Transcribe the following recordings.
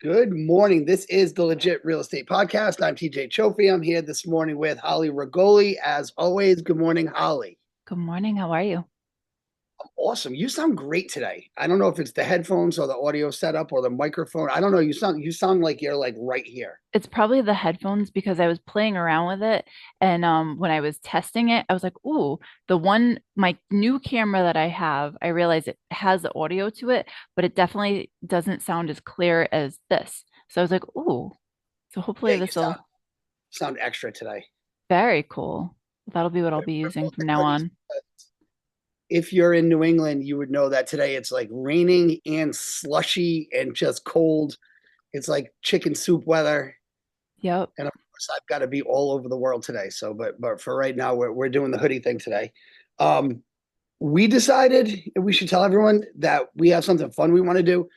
Good morning. This is the Legit Real Estate Podcast. I'm TJ Chofi. I'm here this morning with Holly Regoli. As always, good morning, Holly. Good morning. How are you? Awesome. You sound great today. I don't know if it's the headphones or the audio setup or the microphone. I don't know. You sound like you're like right here. It's probably the headphones because I was playing around with it. And when I was testing it, I was like, ooh, my new camera that I have, I realized it has the audio to it, but it definitely doesn't sound as clear as this. So I was like, ooh, so Yeah, hopefully you this sound will sound extra today. very cool. That'll be what I'll be We're using both from in now hoodies. on. If you're in New England, you would know that today it's like raining and slushy and just cold. It's like chicken soup weather. Yep. And of course, I've got to be all over the world today. So, but for right now, we're doing the hoodie thing today. Um, we decided we should tell everyone that we have something fun we want to do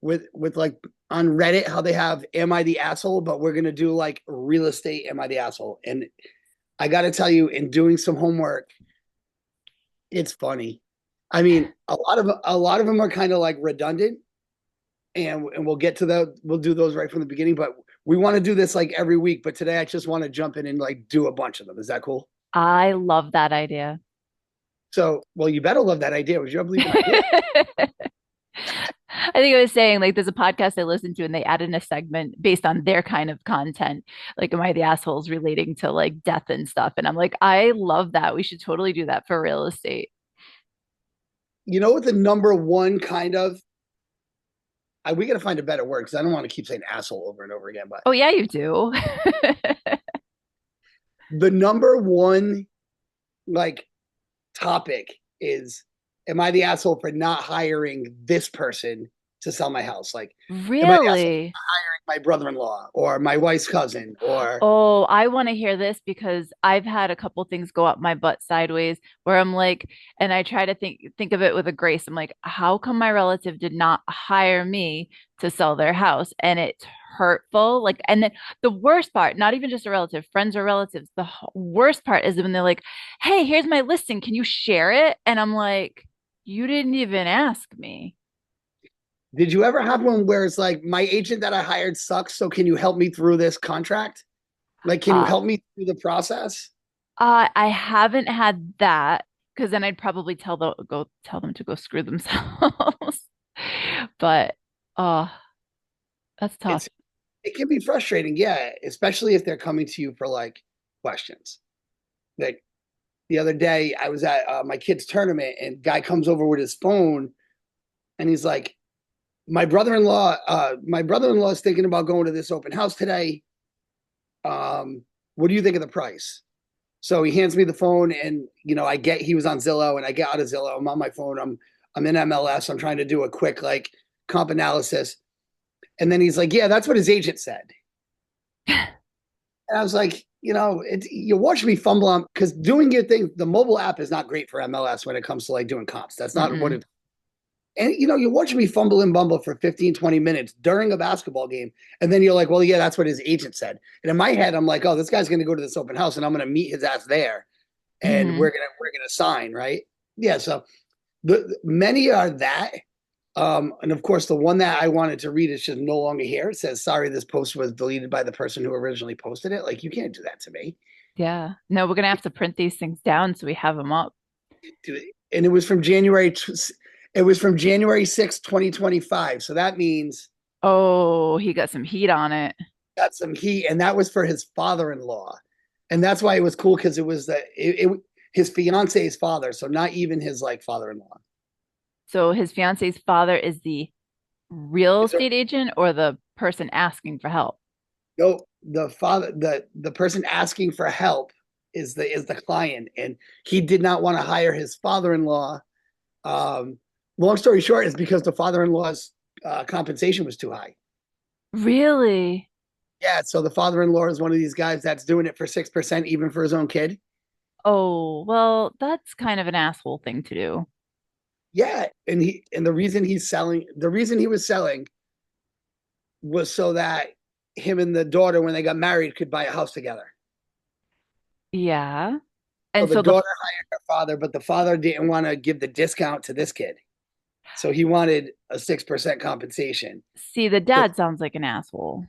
with like on Reddit how they have "Am I the asshole?" But we're gonna do like real estate "Am I the asshole?" And I got to tell you, in doing some homework, it's funny. I mean, a lot of them are kind of like redundant, and we'll do those right from the beginning. But we want to do this like every week. But today, I just want to jump in and like do a bunch of them. Is that cool? I love that idea. So, well, you better love that idea. Was you believe an idea? I think I was saying like there's a podcast I listen to and they add in a segment based on their kind of content. Like, am I the assholes relating to like death and stuff? And I'm like, I love that. We should totally do that for real estate. You know what the number one kind of we got to find a better word because I don't want to keep saying asshole over and over again. But Oh yeah, you do. the number one like topic is, am I the asshole for not hiring this person to sell my house? Like, am I the asshole Really? for hiring my brother-in-law or my wife's cousin or Oh, I want to hear this because I've had a couple things go up my butt sideways where I'm like, and I try to think of it with a grace. I'm like, how come my relative did not hire me to sell their house? And it's hurtful. Like, and then the worst part, not even just a relative, friends or relatives, worst part is when they're like, hey, here's my listing. Can you share it? And I'm like, you didn't even ask me. did you ever have one where it's like, my agent that I hired sucks, so can you help me through this contract? Like, can you Uh, help me through the process? I haven't had that because then I'd probably tell them to go screw themselves. But oh, that's tough. It can be frustrating, yeah, especially if they're coming to you for like questions. Like the other day, I was at my kid's tournament, and guy comes over with his phone, and he's like, my brother-in-law is thinking about going to this open house today. What do you think of the price?" So he hands me the phone, and I get he was on Zillow, and I get out of Zillow. I'm on my phone. I'm in MLS. I'm trying to do a quick like comp analysis, and then he's like, "Yeah, that's what his agent said." And I was like, you watch me fumble on because doing your thing. The mobile app is not great for MLS when it comes to like doing comps. That's not what Mm-mm. it. And you watch me fumble and bumble for 15, 20 minutes during a basketball game. And then you're like, well, yeah, that's what his agent said. And in my head, I'm like, oh, this guy's gonna go to this open house and I'm gonna meet his ass there and Hmm. we're gonna sign, right? Yeah. So the many are that. And of course, the one that I wanted to read is just no longer here. It says, sorry, this post was deleted by the person who originally posted it. Like, you can't do that to me. Yeah. No, we're gonna have to print these things down so we have them up. And it was from January 6th, 2025. So that means Oh, he got some heat on it. got some heat, and that was for his father-in-law, and that's why it was cool because it was his fiance's father, so not even his like father-in-law. So his fiance's father is the real It's a, estate agent or the person asking for help? no, the person asking for help is the client, and he did not want to hire his father-in-law. Um, Long story short, is because the father-in-law's compensation was too high. Really? Yeah, so the father-in-law is one of these guys that's doing it for 6%, even for his own kid. Oh, well, that's kind of an asshole thing to do. Yeah, and the reason he was selling was so that him and the daughter, when they got married, could buy a house together. Yeah. So And the so daughter hired her father, but the father didn't want to give the discount to this kid. So he wanted a 6% compensation. See, the So dad sounds like an asshole.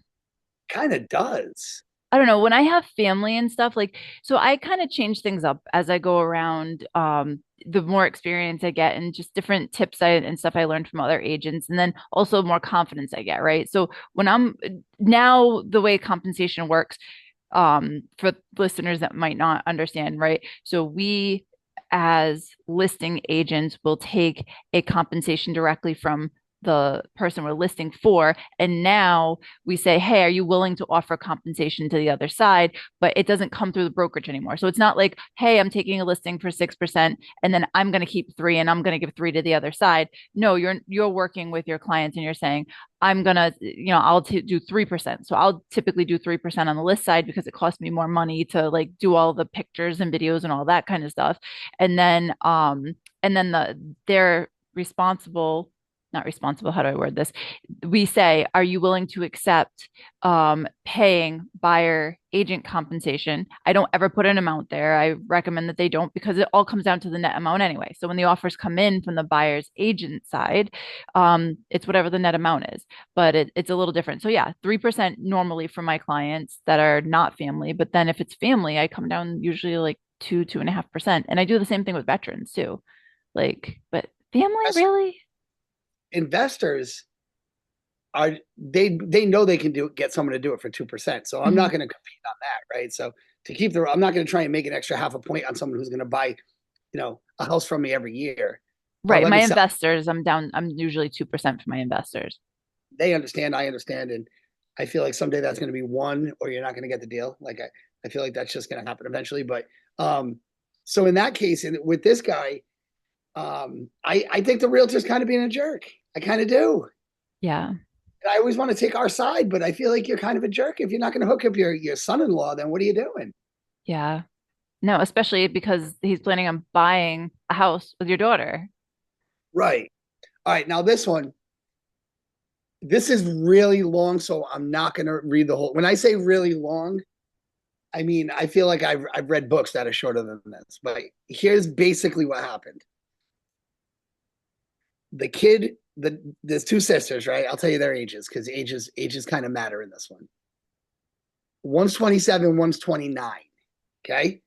kind of does. I don't know, when I have family and stuff, like, so I kind of change things up as I go around. The more experience I get and just different tips and stuff I learned from other agents, and then also more confidence I get, right? So when I'm now the way compensation works, for listeners that might not understand, right? So we as listing agents will take a compensation directly from the person we're listing for. And now we say, hey, are you willing to offer compensation to the other side? But it doesn't come through the brokerage anymore. So it's not like, hey, I'm taking a listing for 6% and then I'm going to keep 3 and I'm going to give 3 to the other side. No, you're working with your clients and you're saying, I'm gonna, I'll do 3%. So I'll typically do 3% on the list side because it costs me more money to like do all the pictures and videos and all that kind of stuff. And then they're responsible, not responsible, how do I word this? We say, are you willing to accept paying buyer agent compensation? I don't ever put an amount there. I recommend that they don't because it all comes down to the net amount anyway. So when the offers come in from the buyer's agent side, it's whatever the net amount is, but it's a little different. So yeah, 3% normally for my clients that are not family. But then if it's family, I come down usually like 2.5%. And I do the same thing with veterans too. Like, but family, That's really? investors are they know they can get someone to do it for 2%. So I'm not Mhm. going to compete on that, right? So to keep the I'm not going to try and make an extra half a point on someone who's going to buy, a house from me every year. Right. Let My me sell. investors, I'm usually 2% for my investors. They understand, I understand, and I feel like someday that's going to be one, or you're not going to get the deal. Like I feel like that's just going to happen eventually. But um, so in that case, and with this guy, I think the realtor's kind of being a jerk. I kind of do. Yeah. I always want to take our side, but I feel like you're kind of a jerk. If you're not going to hook up your son-in-law, then what are you doing? Yeah. No, especially because he's planning on buying a house with your daughter. Right. All right. Now this one, this is really long, so I'm not going to read the whole. When I say really long, I mean I feel like I've read books that are shorter than this. But here's basically what happened. The kid, there's two sisters, right? I'll tell you their ages because ages kind of matter in this one. One's 27, one's 29. Okay.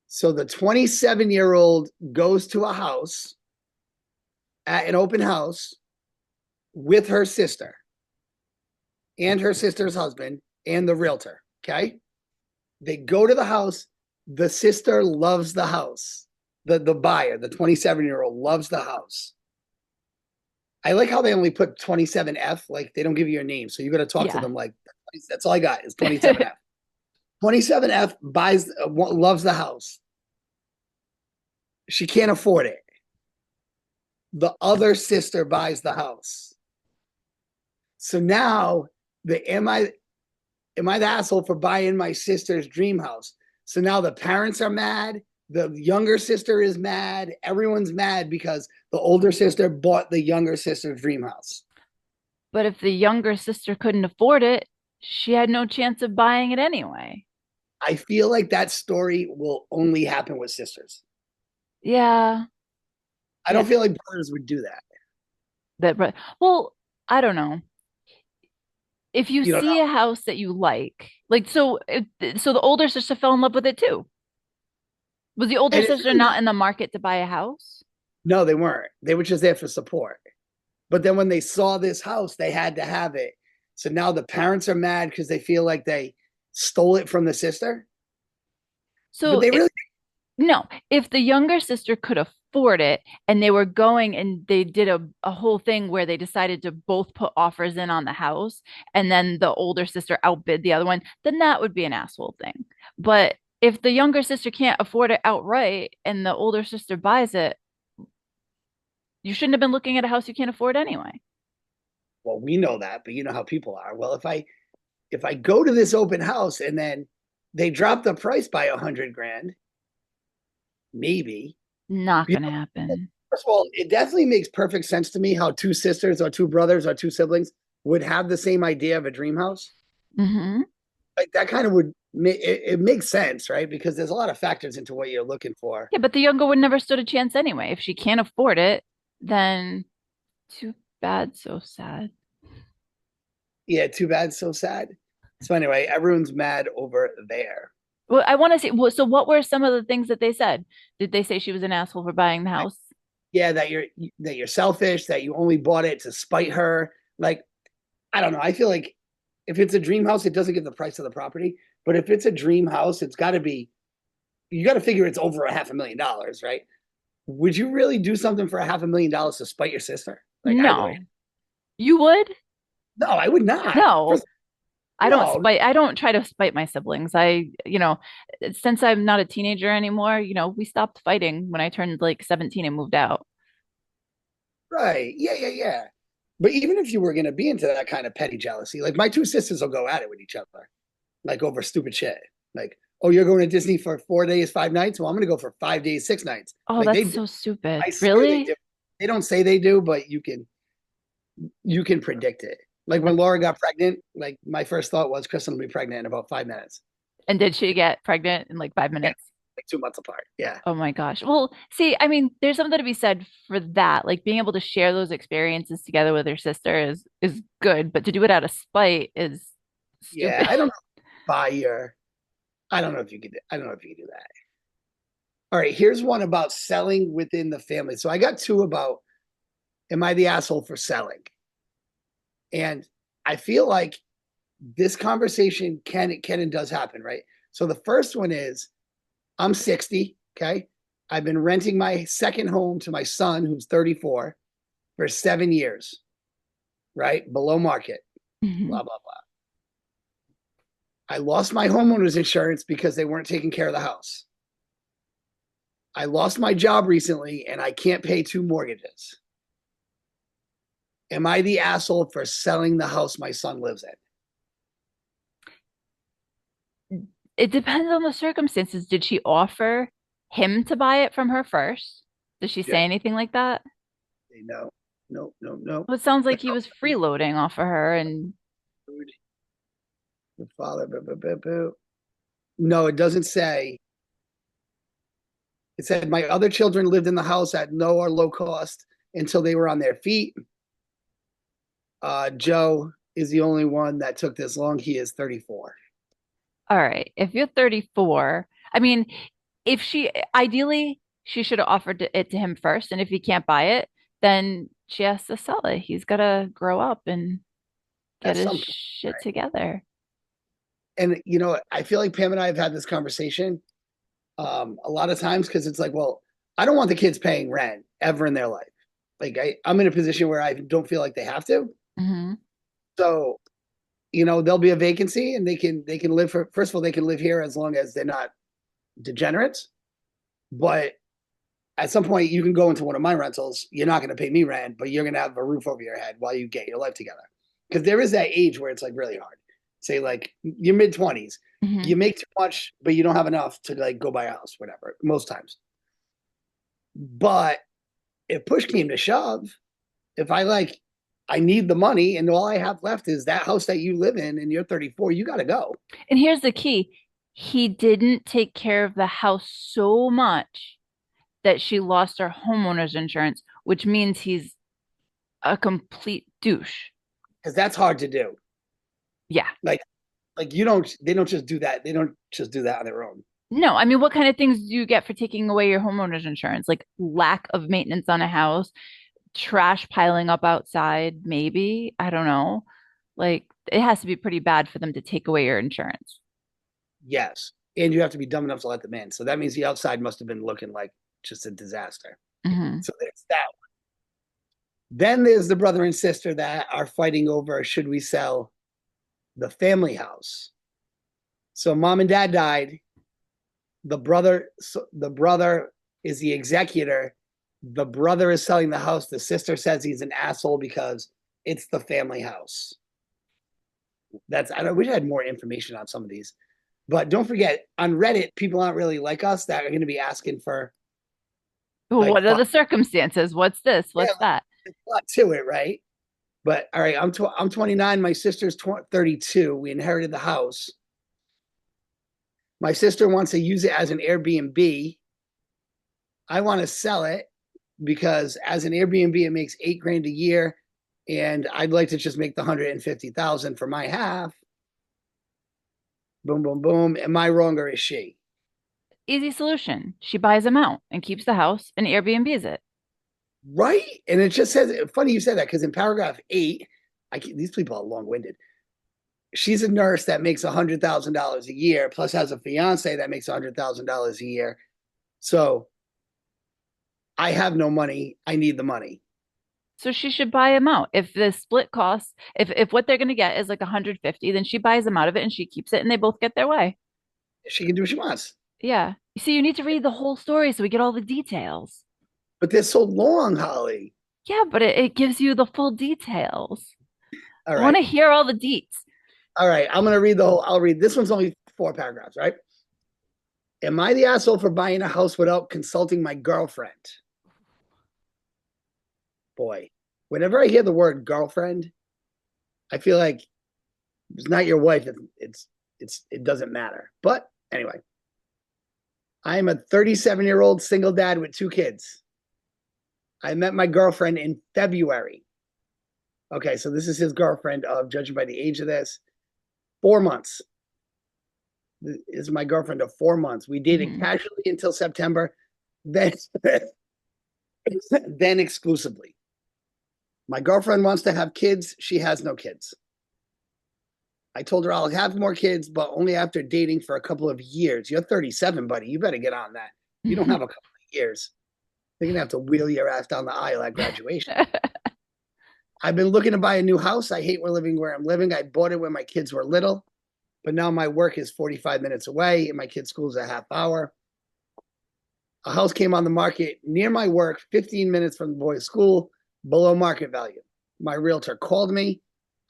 So the 27-year-old goes to a house at an open house with her sister and her sister's husband and the realtor. Okay. They go to the house. The sister loves the house. The buyer, the 27-year-old, loves the house. I like how they only put 27F, like they don't give you your name. So you got to talk to Yeah. them like that's all I got is 27F. 27F loves the house. She can't afford it. The other sister buys the house. So now the am I the asshole for buying my sister's dream house? So now the parents are mad. The younger sister is mad. Everyone's mad because the older sister bought the younger sister's dream house. But if the younger sister couldn't afford it, she had no chance of buying it anyway. I feel like that story will only happen with sisters. Yeah. I Yeah. don't feel like brothers would do that. But well, I don't know. If you You don't see know. a house that you like, so the older sister fell in love with it too. Was the older And it's sister really not not. in the market to buy a house? No, they weren't. They were just there for support. But then when they saw this house, they had to have it. So now the parents are mad because they feel like they stole it from the sister. But So they really no, if the younger sister could afford it and they were going and they did a whole thing where they decided to both put offers in on the house and then the older sister outbid the other one, then that would be an asshole thing. But if the younger sister can't afford it outright and the older sister buys it, you shouldn't have been looking at a house you can't afford anyway. well, we know that, but you know how people are. Well, if I go to this open house and then they drop the price by 100 grand, maybe. Not You gonna know, happen. first of all, it definitely makes perfect sense to me how two sisters or two brothers or two siblings would have the same idea of a dream house. Hmm. Like that kind of it makes sense, right? Because there's a lot of factors into what you're looking for. Yeah, but the younger one never stood a chance anyway. If she can't afford it, then. Too bad, so sad. Yeah, too bad, so sad. So anyway, everyone's mad over there. Well, I want to see. So, what were some of the things that they said? Did they say she was an asshole for buying the house? Yeah, that you're selfish, that you only bought it to spite her. Like, I don't know. I feel like if it's a dream house, it doesn't give the price of the property. But if it's a dream house, it's got to be. You got to figure it's over a $500,000, right? Would you really do something for a $500,000 to spite your sister? Like I would. No. You would? No, I would not. No. First, no, I don't try to spite my siblings. Since I'm not a teenager anymore, we stopped fighting when I turned like 17 and moved out. right? Yeah, yeah, yeah. But even if you were going to be into that kind of petty jealousy, like my two sisters will go at it with each other, like over stupid shit. Like, oh, you're going to Disney for 4 days, 5 nights. Well, I'm going to go for 5 days, 6 nights. Oh, Like that's they, do. so stupid. I swear they Really? do. They don't say they do, but you can predict it. Like when Laura got pregnant, like my first thought was Kristen will be pregnant in about 5 minutes. And did she get pregnant in like five Yeah, minutes? like 2 months apart. Yeah, Oh my gosh. Well, see, I mean, there's something to be said for that. Like being able to share those experiences together with your sister is good, but to do it out of spite is yeah. stupid. I don't know. Buy your. I don't know if you could. I don't know if you could do that. All right. Here's one about selling within the family. So I got two about. Am I the asshole for selling? And I feel like this conversation can and does happen, right? So the first one is I'm 60, okay? I've been renting my second home to my son who's 34 for 7 years, right? Below market, blah Mhm. blah blah. I lost my homeowner's insurance because they weren't taking care of the house. I lost my job recently and I can't pay two mortgages. Am I the asshole for selling the house my son lives in? It depends on the circumstances. Did she offer him to buy it from her first? Did she Yeah, say anything like that? no, no, no, no. Well, it sounds The like he was freeloading off of her and father, boo, boo, boo, boo. No, it doesn't say. It said my other children lived in the house at no or low cost until they were on their feet. Joe is the only one that took this long. He is 34. all right, if you're 34, I mean, if she ideally she should have offered it to him first, and if he can't buy it, then she has to sell it. He's got to grow up and get At his some point, shit right? together. And I feel like Pam and I have had this conversation a lot of times because it's like, well, I don't want the kids paying rent ever in their life. Like I'm in a position where I don't feel like they have to. Hmm. So there'll be a vacancy and they can live for first of all they can live here as long as they're not degenerates. But at some point you can go into one of my rentals. You're not going to pay me rent, but you're going to have a roof over your head while you get your life together. Because there is that age where it's like really hard. Say like your mid 20s, Hmm. you make too much, but you don't have enough to like go buy a house, whatever. Most times, but if push came to shove, if I need the money and all I have left is that house that you live in and you're 34, you got to go. And here's the key. He didn't take care of the house so much that she lost her homeowner's insurance, which means he's a complete douche. Because that's hard to do. Yeah. Like they don't just do that. They don't just do that on their own. No, I mean, what kind of things do you get for taking away your homeowner's insurance? Like lack of maintenance on a house, trash piling up outside, maybe. I don't know. Like it has to be pretty bad for them to take away your insurance. Yes. And you have to be dumb enough to let them in. So that means the outside must have been looking like just a disaster. Hmm. So there's that. Then there's the brother and sister that are fighting over should we sell the family house. So mom and dad died. The brother is the executor. The brother is selling the house. The sister says he's an asshole because it's the family house. I wish I had more information on some of these. But don't forget, on Reddit, people aren't really like us that are going to be asking for Well, like what are fun. the circumstances? What's this? Yeah, What's that? there's a lot to it, right? But all right, I'm 29. My sister's 32. We inherited the house. My sister wants to use it as an Airbnb. I want to sell it. because as an Airbnb, it makes 8 grand a year, and I'd like to just make the 150,000 for my half. Boom, boom, boom. Am I wrong or is she? Easy solution. She buys them out and keeps the house and Airbnbs it. Right? And it just says, funny you said that because in paragraph 8, these people are long winded. She's a nurse that makes $100,000 a year, plus has a fiance that makes $100,000 a year. So I have no money. I need the money. So she should buy them out. If the split costs, if what they're going to get is like 150, then she buys them out of it and she keeps it and they both get their way. She can do what she wants. Yeah. You see, you need to read the whole story so we get all the details. But they're so long, Holly. Yeah, but it gives you the full details. All I want right. to hear all the deets. All right. I'm going to read the whole. I'll read. This one's only 4 paragraphs, right? Am I the asshole for buying a house without consulting my girlfriend? Boy, whenever I hear the word girlfriend, I feel like it's not your wife. It doesn't matter. But anyway, I am a 37-year-old single dad with 2 kids. I met my girlfriend in February. Okay, so this is his girlfriend of, judging by the age of this, 4 months. This is my girlfriend of 4 months. We dated casually until September, then then exclusively. My girlfriend wants to have kids. She has no kids. I told her I'll have more kids, but only after dating for a couple of years. You're 37, buddy. You better get on that. You don't have a couple of years. They're going to have to wheel your ass down the aisle at graduation. I've been looking to buy a new house. I hate living where I'm living. I bought it when my kids were little, but now my work is 45 minutes away and my kids' school is a half hour. A house came on the market near my work, 15 minutes from the boys' school, below market value. My realtor called me.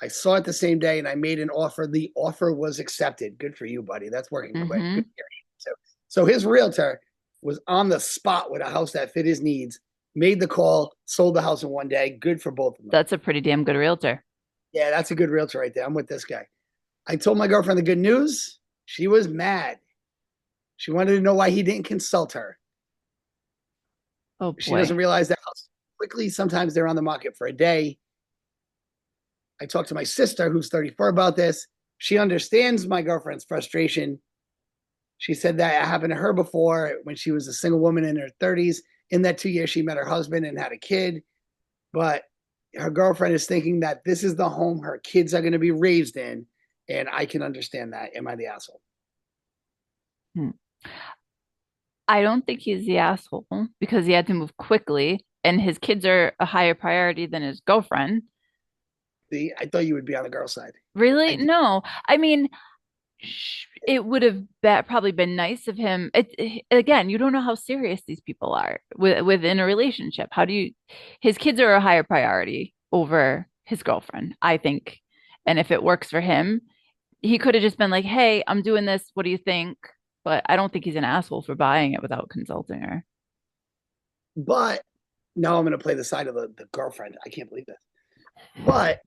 I saw it the same day and I made an offer. The offer was accepted. Good for you, buddy. That's working quick. Good so his realtor was on the spot with a house that fit his needs, made the call, sold the house in one day. Good for both of them. That's a pretty damn good realtor. Yeah, that's a good realtor right there. I'm with this guy. I told my girlfriend the good news. She was mad. She wanted to know why he didn't consult her. Oh boy. She doesn't realize that house quickly. Sometimes they're on the market for a day. I talked to my sister, who's 34, about this. She understands my girlfriend's frustration. She said that it happened to her before when she was a single woman in her 30s. In that 2 years, she met her husband and had a kid. But her girlfriend is thinking that this is the home her kids are going to be raised in. And I can understand that. Am I the asshole? I don't think he's the asshole because he had to move quickly and his kids are a higher priority than his girlfriend. See, I thought you would be on the girl side. Really? No. I mean, it would have probably been nice of him. Again, you don't know how serious these people are within a relationship. His kids are a higher priority over his girlfriend, I think. And if it works for him, he could have just been like, hey, I'm doing this. What do you think? But I don't think he's an asshole for buying it without consulting her. But now I'm going to play the side of the girlfriend. I can't believe this. But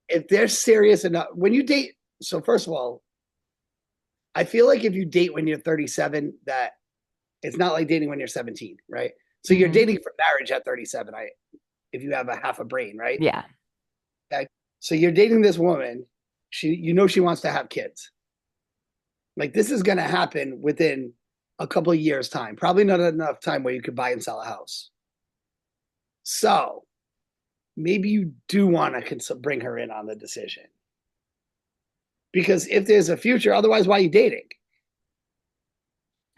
if they're serious enough, when you date, so first of all, I feel like if you date when you're 37, that it's not like dating when you're 17, right? So you're dating for marriage at 37, if you have a half a brain, right? Yeah. Okay. So you're dating this woman. She wants to have kids. Like this is going to happen within a couple of years' time. Probably not enough time where you could buy and sell a house. So maybe you do want to bring her in on the decision. Because if there's a future, otherwise, why are you dating?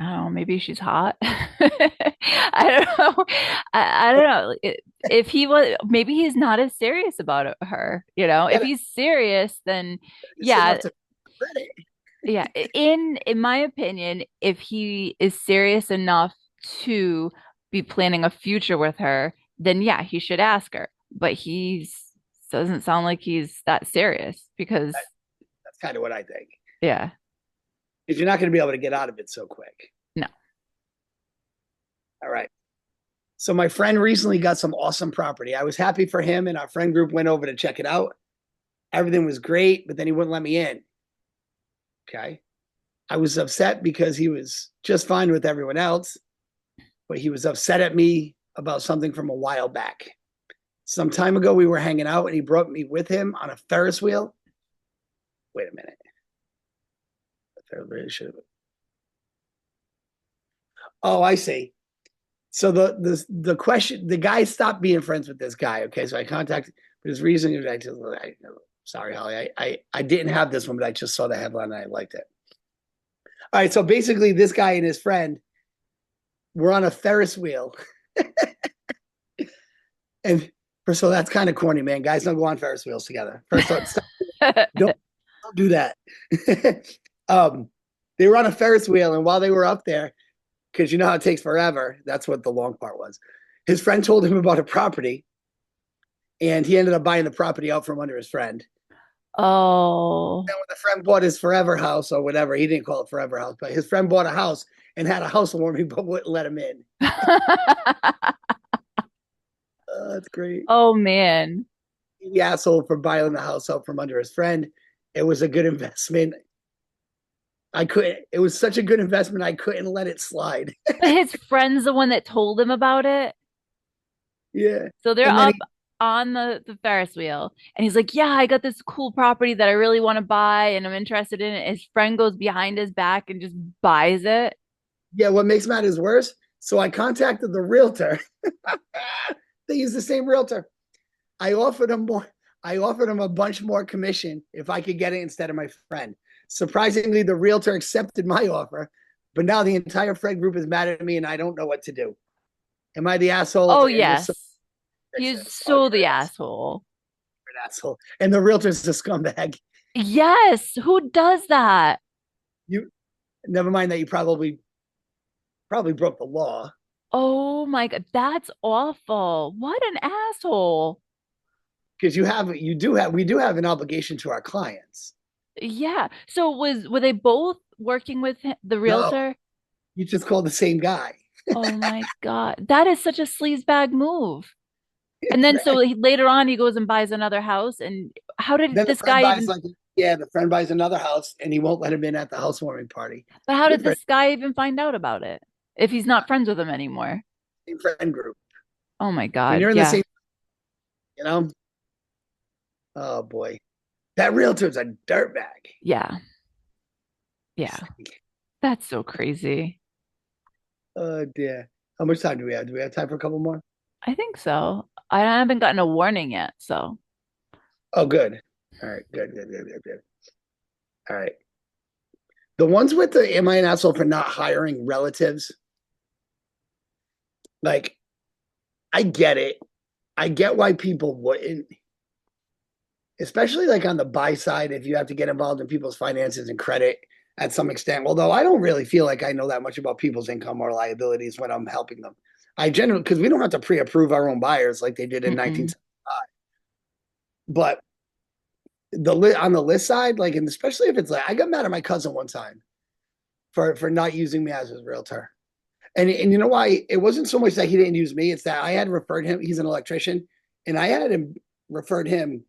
I don't know. Maybe she's hot. I don't know. I don't know. If he was, maybe he's not as serious about her. If he's serious, then yeah, yeah. In my opinion, if he is serious enough to be planning a future with her, then yeah, he should ask her. But he doesn't sound like he's that serious because that's kind of what I think. Yeah. Because you're not going to be able to get out of it so quick. No. All right. So my friend recently got some awesome property. I was happy for him, and our friend group went over to check it out. Everything was great, but then he wouldn't let me in. Okay. I was upset because he was just fine with everyone else, but he was upset at me about something from a while back. Some time ago, we were hanging out and he brought me with him on a Ferris wheel. Wait a minute. Oh, I see. So the question, the guy stopped being friends with this guy. Okay, so I contacted, but his reason is sorry, Holly, I didn't have this one, but I just saw the headline and I liked it. All right, so basically, this guy and his friend were on a Ferris wheel, and so that's kind of corny, man. Guys don't go on Ferris wheels together. First, don't do that. um, they were on a Ferris wheel, and while they were up there, because you know how it takes forever, that's what the long part was. His friend told him about a property, and he ended up buying the property out from under his friend. Oh. And when the friend bought his forever house or whatever, he didn't call it forever house, but his friend bought a house and had a housewarming, but wouldn't let him in. That's great. Oh man. The asshole for buying the house out from under his friend. It was a good investment. I couldn't. It was such a good investment. I couldn't let it slide. But his friend's the one that told him about it. Yeah, So they're and then up on the Ferris wheel, and he's like, "Yeah, I got this cool property that I really want to buy, and I'm interested in it." His friend goes behind his back and just buys it. yeah, what makes matters worse? So I contacted the realtor. They use the same realtor. I offered him more. I offered him a bunch more commission if I could get it instead of my friend. Surprisingly, the realtor accepted my offer, but now the entire friend group is mad at me, and I don't know what to do. Am I the asshole? Oh And if so, yes, fix he's this. Oh, so you're the an asshole. asshole. And the realtor's a scumbag. Yes, who does that? You never mind that you probably broke the law Oh my God, that's awful. What an asshole. because we do have an obligation to our clients. Yeah. So were they both working with the No, realtor? you just called the same guy. Oh my God. That is such a sleazebag move. And then so later on he goes and buys another house. And how did Then the this friend guy buys even, like yeah, the friend buys another house and he won't let him in at the housewarming party. but how Good did for this guy even find out about it if he's not friends with him anymore? same friend group. Oh my When God. you're in the Yeah. same, you know, oh boy, that realtor's a dirtbag. Yeah. Yeah. That's so crazy. Oh dear. How much time do we have? Do we have time for a couple more? I think so. I haven't gotten a warning yet. So, Oh, good. All right, good. All right. The ones with the am I an asshole for not hiring relatives? Like, I get it. I get why people wouldn't, especially like on the buy side, if you have to get involved in people's finances and credit at some extent. Although I don't really feel like I know that much about people's income or liabilities when I'm helping them. I generally, because we don't have to pre-approve our own buyers like they did in mm-mm. 1975. But on the list side, like, and especially if it's like, I got mad at my cousin one time for not using me as his realtor. And you know why? It wasn't so much that he didn't use me, it's that I had referred him, he's an electrician, and I had him referred him,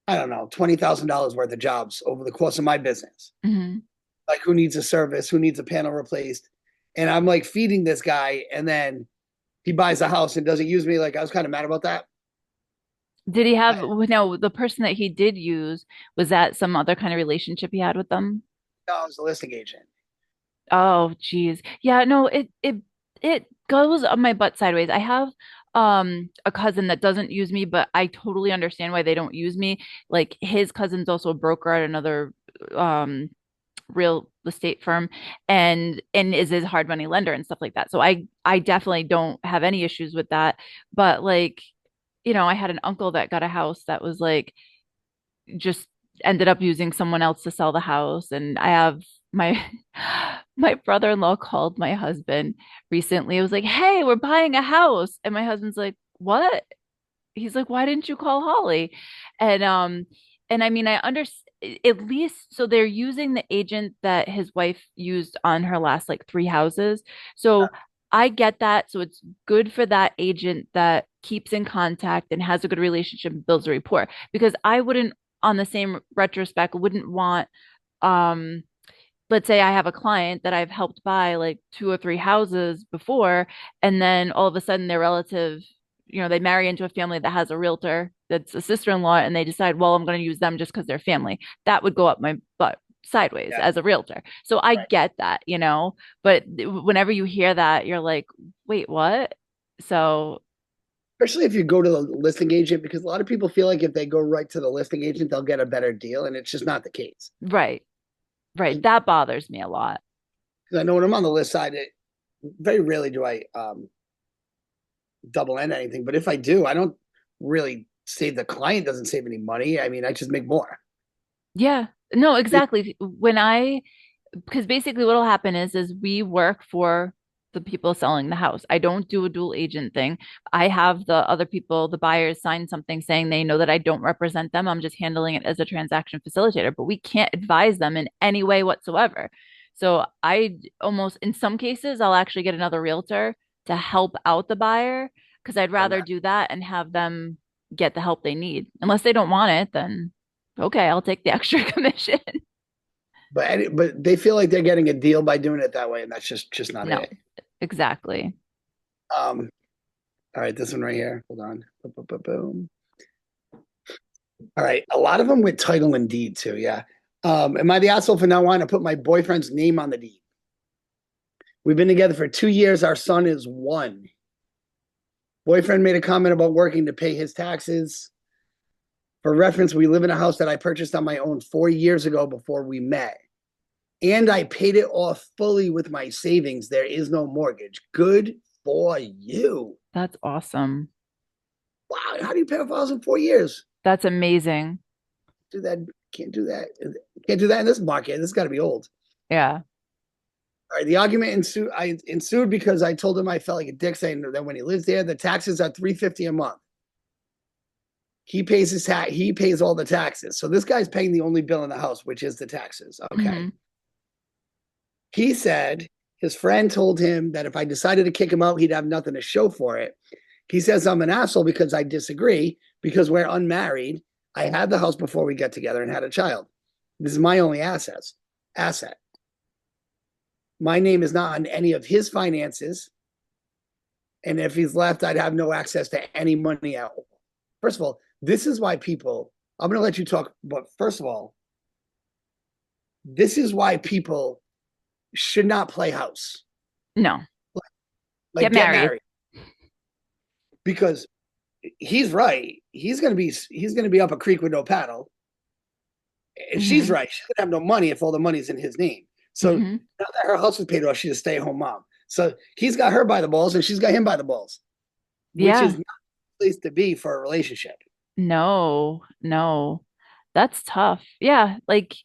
I don't know, $20,000 worth of jobs over the course of my business. Hmm. Like who needs a service, who needs a panel replaced. And I'm like feeding this guy, and then he buys a house and doesn't use me. Like I was kind of mad about that. Did he have, I, no, the person that he did use, was that some other kind of relationship he had with them? no, I was a listing agent. Oh, geez. Yeah, no, it goes on my butt sideways. I have a cousin that doesn't use me, but I totally understand why they don't use me. Like his cousin's also a broker at another um real estate firm and is his hard money lender and stuff like that. So I definitely don't have any issues with that. But like, I had an uncle that got a house that was like just ended up using someone else to sell the house. And I have my my brother-in-law called my husband recently. It was like, "Hey, we're buying a house." And my husband's like, "What?" He's like, "Why didn't you call Holly?" And I mean, I understand at least so they're using the agent that his wife used on her last like three houses. So I get that. So it's good for that agent that keeps in contact and has a good relationship and builds a rapport. Because I wouldn't, on the same retrospect, wouldn't want um let's say I have a client that I've helped buy like two or three houses before, and then all of a sudden their relative, they marry into a family that has a realtor that's a sister-in-law, and they decide, well, I'm going to use them just because they're family. That would go up my butt sideways Yeah. as a realtor. So I Right. get that, but whenever you hear that, you're like, wait, what? So, Especially if you go to the listing agent, because a lot of people feel like if they go right to the listing agent, they'll get a better deal, and it's just not the case. right, right. That bothers me a lot. Because I know when I'm on the list side, very rarely do I double end anything. But if I do, I don't really save the client doesn't save any money. I mean, I just make more. Yeah. No, exactly. Because basically what'll happen is we work for the people selling the house. I don't do a dual agent thing. I have the other people, the buyers sign something saying they know that I don't represent them. I'm just handling it as a transaction facilitator, but we can't advise them in any way whatsoever. So I almost, in some cases, I'll actually get another realtor to help out the buyer because I'd Done rather that. do that and have them get the help they need. Unless they don't want it, then okay, I'll take the extra commission. But they feel like they're getting a deal by doing it that way, and that's just not No, it. exactly. Um, all right, this one right here. Hold on. Boom, boom, boom, boom. All right, a lot of them with title and deed too. Yeah. Am I the asshole for not wanting to put my boyfriend's name on the deed? We've been together for 2 years. Our son is one. Boyfriend made a comment about working to pay his taxes. For reference, we live in a house that I purchased on my own 4 years ago before we met. And I paid it off fully with my savings. There is no mortgage. Good for you. That's awesome. Wow. How do you pay off a house in 4 years? That's amazing. Do that. Can't do that. Can't do that in this market. This got to be old. Yeah. All right. The argument ensued. I ensued because I told him I felt like a dick saying that when he lives there, the taxes are $350 a month. He pays his tax. He pays all the taxes. So this guy's paying the only bill in the house, which is the taxes. Okay. Hmm. He said his friend told him that if I decided to kick him out, he'd have nothing to show for it. He says I'm an asshole because I disagree because we're unmarried. I had the house before we got together and had a child. This is my only asset. My name is not on any of his finances. And if he's left, I'd have no access to any money at all. First of all, this is why people, I'm going to let you talk, but first of all, this is why people should not play house. No, Like get get married. married because he's right. He's gonna be up a creek with no paddle. And she's Hmm. right. She's gonna have no money if all the money's in his name. So Hmm. now that her house is paid off, she's a stay-at-home mom. So he's got her by the balls and she's got him by the balls, which is Yeah. not the place to be for a relationship. No, no. That's tough. Yeah. Like,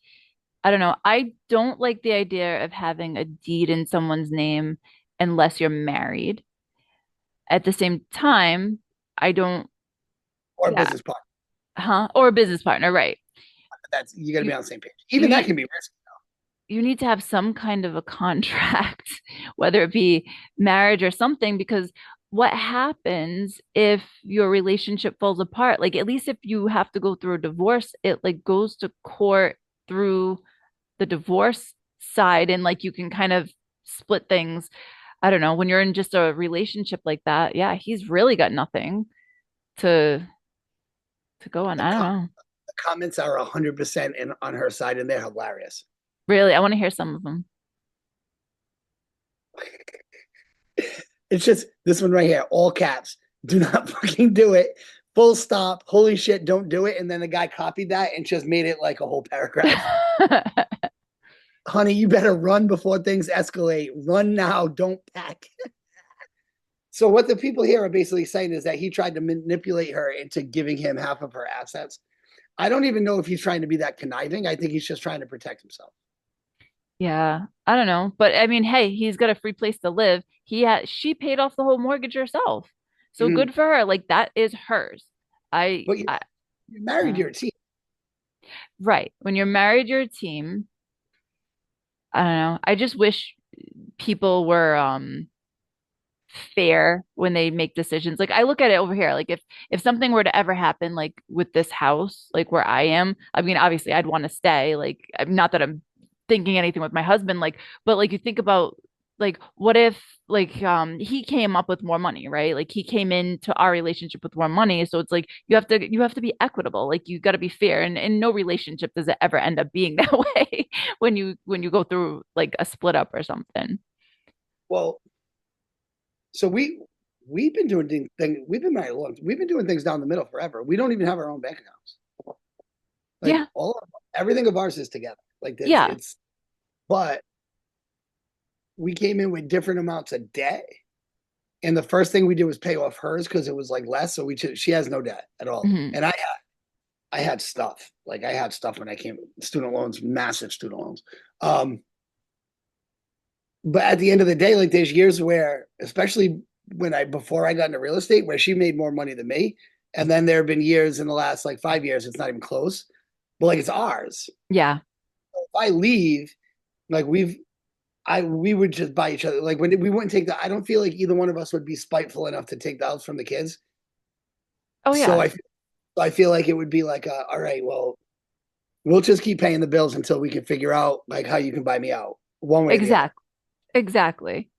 I don't know. I don't like the idea of having a deed in someone's name unless you're married. At the same time, I don't, Or a yeah, business partner. huh? Or a business partner, right? That's you gotta You be on the same page. you Even that need can be risky. you need to have some kind of a contract, whether it be marriage or something, because what happens if your relationship falls apart? Like, at least if you have to go through a divorce, it like goes to court through the divorce side, and like you can kind of split things. I don't know. When you're in just a relationship like that, yeah, he's really got nothing to go on. The, I don't com- know. the comments are 100% on her side and they're hilarious. Really, I want to hear some of them. It's just this one right here, all caps. Do not fucking do it. Full stop. Holy shit, don't do it. And then the guy copied that and just made it like a whole paragraph. Honey, you better run before things escalate. Run now, don't pack. So what the people here are basically saying is that he tried to manipulate her into giving him half of her assets. I don't even know if he's trying to be that conniving. I think he's just trying to protect himself. Yeah, I don't know. But I mean, hey, he's got a free place to live. She paid off the whole mortgage herself. So Mhm. good for her. Like that is hers. I, But I, you're married uh, to your team. right. When you're married, your team, I don't know. I just wish people were fair when they make decisions. Like I look at it over here, like if something were to ever happen like with this house, like where I am, I mean obviously I'd want to stay. Like not that I'm thinking anything with my husband, like, but like you think about like what if like he came up with more money, right? Like he came into our relationship with more money. So it's like you have to be equitable. Like you got to be fair. And in no relationship does it ever end up being that way when you go through like a split up or something. Well, so we've been doing we've been married a long. We've been doing things down the middle forever. We don't even have our own bank accounts. Like Yeah. everything of ours is together. Like Yeah. it's but we came in with different amounts of debt. And the first thing we did was pay off hers because it was like less. So she has no debt at all. Hmm. And I had stuff. Like I had stuff when I came, student loans, massive student loans. Um, but at the end of the day, like there's years where, especially before I got into real estate, where she made more money than me. And then there have been years in the last like 5 years, it's not even close. But like it's ours. Yeah. If I leave, like we would just buy each other. Like when we wouldn't take the, I don't feel like either one of us would be spiteful enough to take the house from the kids. Oh So yeah. I feel like it would be like, all right, well, we'll just keep paying the bills until we can figure out like how you can buy me out one way or the other. Exactly. Exactly.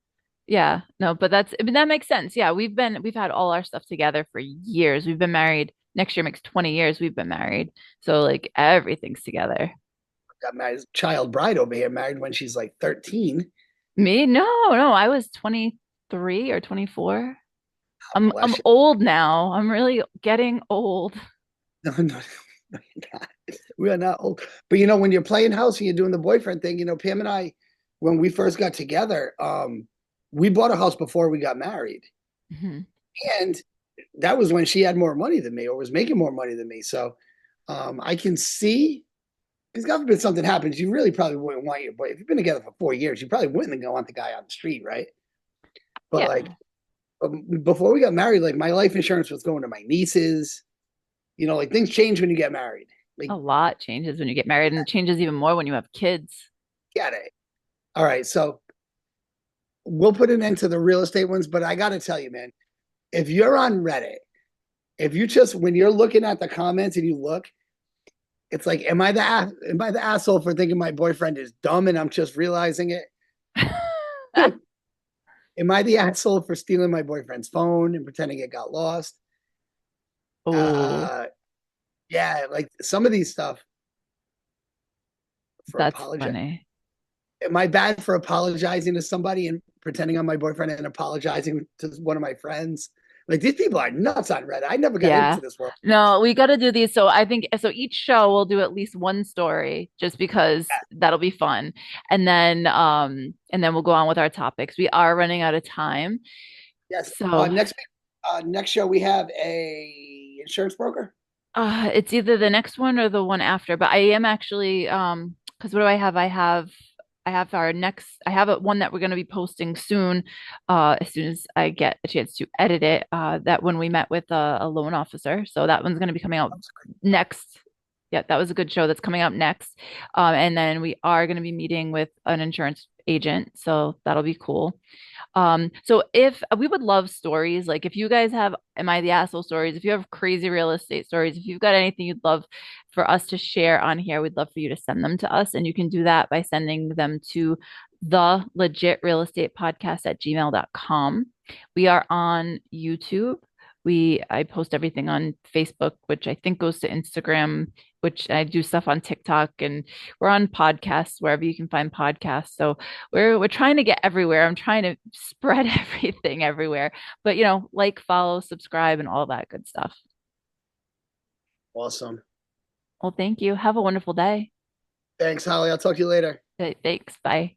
Yeah, no, but I mean, that makes sense. Yeah, we've had all our stuff together for years. We've been married. Next year makes 20 years we've been married. So like everything's together. Got married, child bride over here, married when she's like 13. Me? No, no, I was 23 or 24. I'm Bless you. old now. I'm really getting old. No, no, no, you're not. We are not old. But when you're playing house and you're doing the boyfriend thing, Pam and I, when we first got together, we bought a house before we got married. Mhm. And that was when she had more money than me or was making more money than me. So I can see, because God forbid something happens, you really probably wouldn't want your boy. If you've been together for 4 years, you probably wouldn't go want the guy on the street, right? But like Yeah. before we got married, like my life insurance was going to my nieces. Like things change when you get married. Like, A lot changes when you get married and it changes even more when you have kids. get it. All right. So we'll put an end to the real estate ones, but I got to tell you, man, if you're on Reddit, if you just, when you're looking at the comments and you look, it's like, am I the asshole for thinking my boyfriend is dumb and I'm just realizing it? Am I the asshole for stealing my boyfriend's phone and pretending it got lost? Oh, Uh, yeah, like some of these stuff for that's apologize. funny. Am I bad for apologizing to somebody and pretending I'm my boyfriend and apologizing to one of my friends? Like these people are nuts on Reddit. I never got Yeah. into this world. No, we got to do these. So I think so each show we'll do at least one story just because that'll be fun. And then we'll go on with our topics. We are running out of time. Yes. So Next show we have a insurance broker. it's either the next one or the one after, but I am actually because what do I have? I have our next I have one that we're going to be posting soon as soon as I get a chance to edit it that when we met with a loan officer. So that one's going to be coming out next. Yeah, that was a good show that's coming up next. And then we are going to be meeting with an insurance agent, so that'll be cool. So if we would love stories, like if you guys have Am I the Asshole stories, if you have crazy real estate stories, if you've got anything you'd love for us to share on here, we'd love for you to send them to us. And you can do that by sending them to the legit real estate podcast at gmail.com. We are on YouTube. I post everything on Facebook, which I think goes to Instagram, which I do stuff on TikTok, and we're on podcasts wherever you can find podcasts. So we're trying to get everywhere. I'm trying to spread everything everywhere. But like, follow, subscribe, and all that good stuff. Awesome. Well, thank you. Have a wonderful day. Thanks, Holly. I'll talk to you later. Thanks. Bye.